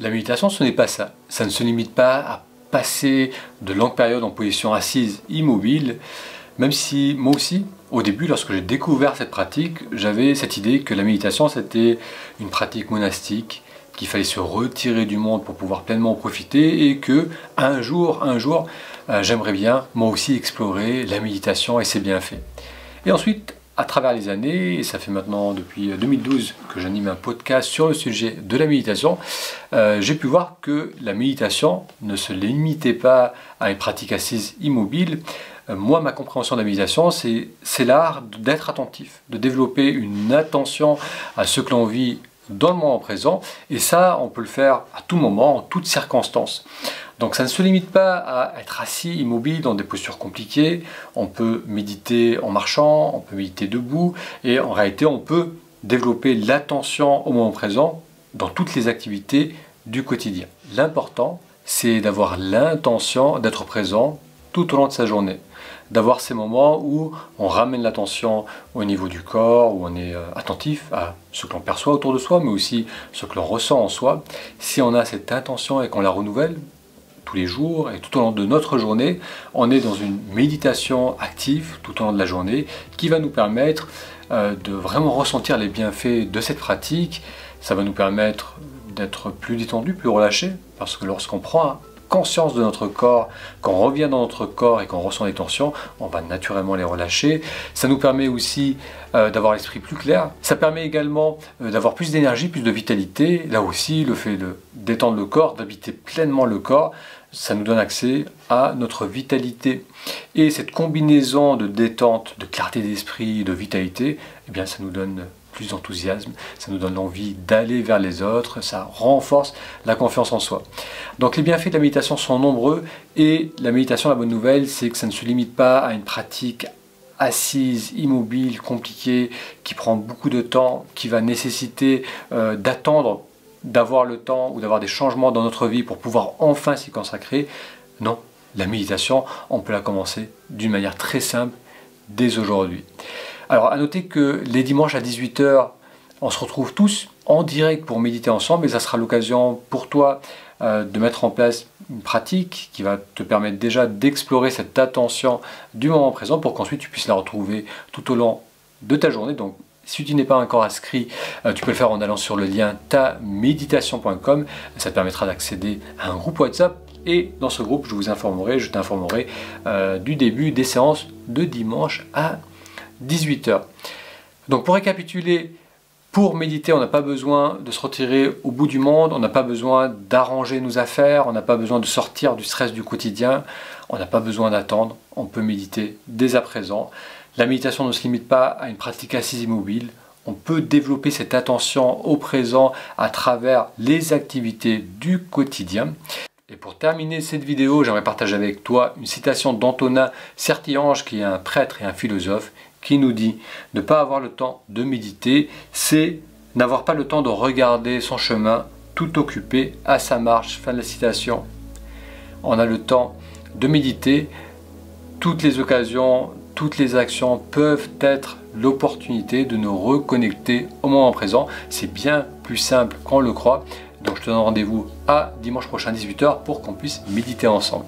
La méditation, ce n'est pas ça. Ça ne se limite pas à passer de longues périodes en position assise immobile, même si moi aussi, au début, lorsque j'ai découvert cette pratique, j'avais cette idée que la méditation, c'était une pratique monastique, qu'il fallait se retirer du monde pour pouvoir pleinement en profiter et que un jour, j'aimerais bien moi aussi explorer la méditation et ses bienfaits. Et ensuite, à travers les années, et ça fait maintenant depuis 2012 que j'anime un podcast sur le sujet de la méditation, j'ai pu voir que la méditation ne se limitait pas à une pratique assise immobile. Moi, ma compréhension de la méditation, c'est l'art d'être attentif, de développer une attention à ce que l'on vit dans le moment présent, et ça, on peut le faire à tout moment, en toutes circonstances. Donc ça ne se limite pas à être assis, immobile, dans des postures compliquées. On peut méditer en marchant, on peut méditer debout, et en réalité, on peut développer l'attention au moment présent dans toutes les activités du quotidien. L'important, c'est d'avoir l'intention d'être présent tout au long de sa journée, d'avoir ces moments où on ramène l'attention au niveau du corps, où on est attentif à ce que l'on perçoit autour de soi, mais aussi ce que l'on ressent en soi. Si on a cette intention et qu'on la renouvelle tous les jours et tout au long de notre journée, on est dans une méditation active tout au long de la journée qui va nous permettre de vraiment ressentir les bienfaits de cette pratique. Ça va nous permettre d'être plus détendu, plus relâché, parce que lorsqu'on prend conscience de notre corps, quand on revient dans notre corps et qu'on ressent les tensions, on va naturellement les relâcher. Ça nous permet aussi d'avoir l'esprit plus clair. Ça permet également d'avoir plus d'énergie, plus de vitalité. Là aussi, le fait de détendre le corps, d'habiter pleinement le corps, ça nous donne accès à notre vitalité. Et cette combinaison de détente, de clarté d'esprit, de vitalité, eh bien, ça nous donne plus d'enthousiasme, ça nous donne l'envie d'aller vers les autres, ça renforce la confiance en soi. Donc les bienfaits de la méditation sont nombreux, et la méditation, la bonne nouvelle, c'est que ça ne se limite pas à une pratique assise, immobile, compliquée, qui prend beaucoup de temps, qui va nécessiter d'attendre, d'avoir le temps ou d'avoir des changements dans notre vie pour pouvoir enfin s'y consacrer. Non, la méditation, on peut la commencer d'une manière très simple dès aujourd'hui. Alors, à noter que les dimanches à 18 h, on se retrouve tous en direct pour méditer ensemble, et ça sera l'occasion pour toi de mettre en place une pratique qui va te permettre déjà d'explorer cette attention du moment présent pour qu'ensuite tu puisses la retrouver tout au long de ta journée. Donc, si tu n'es pas encore inscrit, tu peux le faire en allant sur le lien taméditation.com. Ça te permettra d'accéder à un groupe WhatsApp, et dans ce groupe, je t'informerai du début des séances de dimanche à 18 h. Donc pour récapituler, pour méditer, on n'a pas besoin de se retirer au bout du monde, on n'a pas besoin d'arranger nos affaires, on n'a pas besoin de sortir du stress du quotidien, on n'a pas besoin d'attendre, on peut méditer dès à présent. La méditation ne se limite pas à une pratique assise immobile, on peut développer cette attention au présent à travers les activités du quotidien. Et pour terminer cette vidéo, j'aimerais partager avec toi une citation d'Antonin Sertillanges, qui est un prêtre et un philosophe, qui nous dit « Ne pas avoir le temps de méditer, c'est n'avoir pas le temps de regarder son chemin, tout occupé à sa marche. » Fin de la citation. On a le temps de méditer, toutes les occasions, toutes les actions peuvent être l'opportunité de nous reconnecter au moment présent. C'est bien plus simple qu'on le croit. Donc je te donne rendez-vous à dimanche prochain 18 h pour qu'on puisse méditer ensemble.